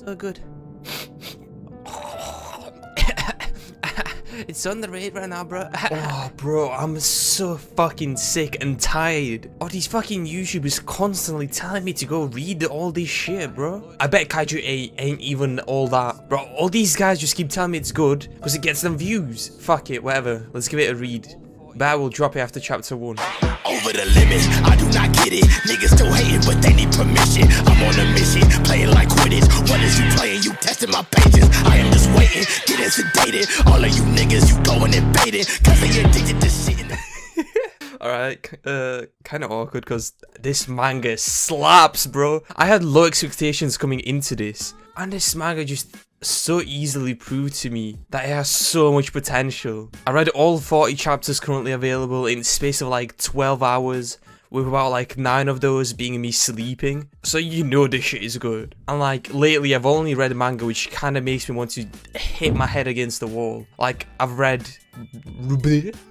So good. It's on the rate right now, bro. Oh, bro, I'm so fucking sick and tired. Oh, these fucking YouTubers constantly telling me to go read all this shit, bro. I bet Kaiju 8 ain't even all that. Bro, all these guys just keep telling me it's good because it gets them views. Fuck it, whatever. Let's give it a read. But I will drop it after chapter 1. Over the limit, I do not get it. Niggas still hating, but they need permission. I'm on a mission, playing like Quidditch. What is you playing? You testing my patience. I am just waiting, getting sedated. All of you niggas, you going and baiting, cause they addicted to shit. Alright, kind of awkward because this manga slaps, bro. I had low expectations coming into this, and this manga just so easily proved to me that it has so much potential. I read all 40 chapters currently available in the space of like 12 hours, with about like 9 of those being me sleeping. So you know this shit is good. And like lately I've only read a manga which kind of makes me want to hit my head against the wall. Like I've read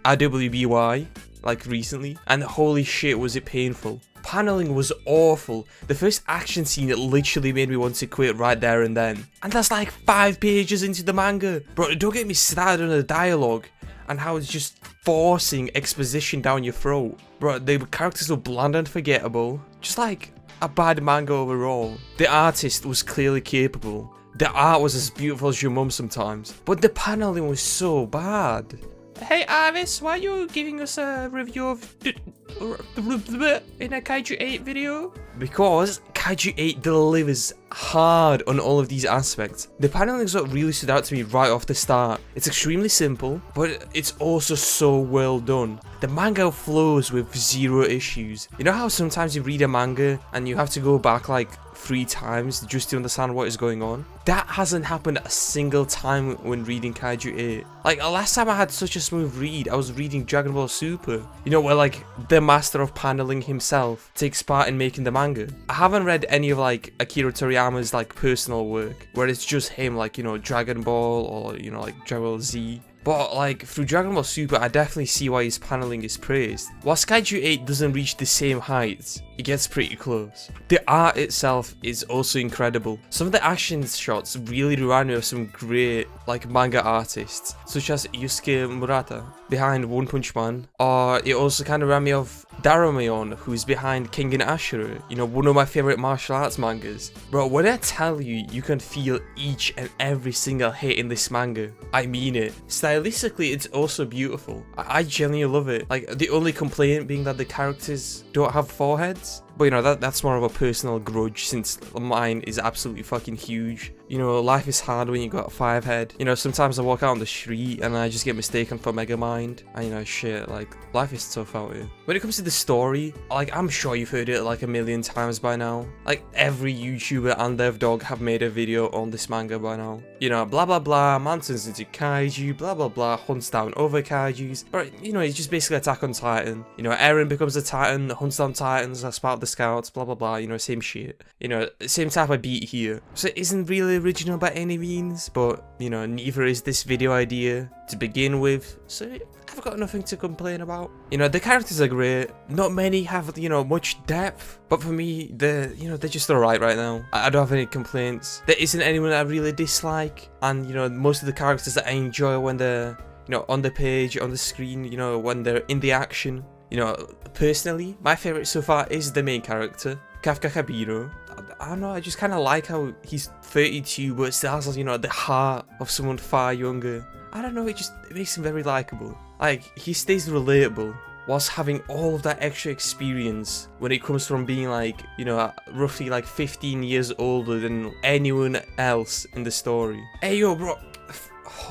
IWBY like recently, and holy shit was it painful. Paneling was awful. The first action scene, it literally made me want to quit right there and then. And that's like 5 pages into the manga. Bro, don't get me started on the dialogue and how it's just forcing exposition down your throat. Bro, the characters were bland and forgettable. Just like a bad manga overall. The artist was clearly capable. The art was as beautiful as your mum sometimes. But the paneling was so bad. Hey Iris, why are you giving us a review of in a Kaiju 8 video? Because Kaiju 8 delivers hard on all of these aspects. The paneling is what really stood out to me right off the start. It's extremely simple, but it's also so well done. The manga flows with 0 issues. You know how sometimes you read a manga and you have to go back like 3 times just to understand what is going on? That hasn't happened a single time when reading Kaiju 8. Like last time I had such a smooth read, I was reading Dragon Ball Super. You know, where like the master of paneling himself takes part in making the manga. I haven't read any of like Akira Toriyama's like personal work, where it's just him, like, you know, Dragon Ball or, you know, like Dragon Ball Z. But like through Dragon Ball Super, I definitely see why his paneling is praised. Whilst Kaiju 8 doesn't reach the same heights, it gets pretty close. The art itself is also incredible. Some of the action shots really remind me of some great like manga artists, such as Yusuke Murata behind One Punch Man, or it also kind of reminded me of Daramayon, who's behind King and Ashura, you know, one of my favorite martial arts mangas. Bro, when I tell you, you can feel each and every single hit in this manga, I mean it. Stylistically, it's also beautiful. I genuinely love it. Like, the only complaint being that the characters don't have foreheads. But you know, that's more of a personal grudge, since mine is absolutely fucking huge. You know, life is hard when you got a 5 head. You know, sometimes I walk out on the street and I just get mistaken for Megamind. And you know, shit, like, life is tough out here. When it comes to the story, like, I'm sure you've heard it like a million times by now. Like, every YouTuber and their dog have made a video on this manga by now. You know, blah blah blah, man turns into Kaiju, blah blah blah, hunts down other Kaijus. But, you know, it's just basically Attack on Titan. You know, Eren becomes a Titan, hunts down Titans, that's part of the Scouts, blah blah blah, you know, same shit. You know, same type of beat here. So it isn't really original by any means, but, you know, neither is this video idea to begin with, so I've got nothing to complain about. You know, the characters are great. Not many have, you know, much depth, but for me, they're just alright right now. I don't have any complaints. There isn't anyone I really dislike, and, you know, most of the characters that I enjoy when they're, you know, on the page, on the screen, you know, when they're in the action. You know, personally, my favourite so far is the main character, Kafka Kabiro. I don't know, I just kind of like how he's 32 but still has, you know, the heart of someone far younger. I don't know, it makes him very likeable. Like, he stays relatable whilst having all of that extra experience when it comes from being like, you know, roughly like 15 years older than anyone else in the story. Hey yo bro,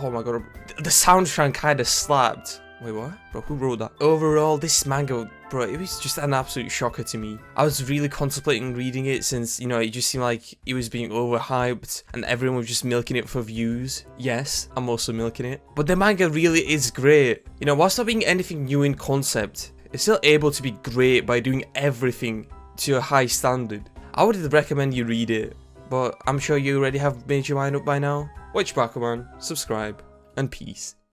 oh my god, the soundtrack kind of slapped. Wait, what? Bro, who wrote that? Overall, this manga, bro, it was just an absolute shocker to me. I was really contemplating reading it since, you know, it just seemed like it was being overhyped and everyone was just milking it for views. Yes, I'm also milking it. But the manga really is great. You know, whilst not being anything new in concept, it's still able to be great by doing everything to a high standard. I would recommend you read it, but I'm sure you already have made your mind up by now. Watch Bakuman, subscribe, and peace.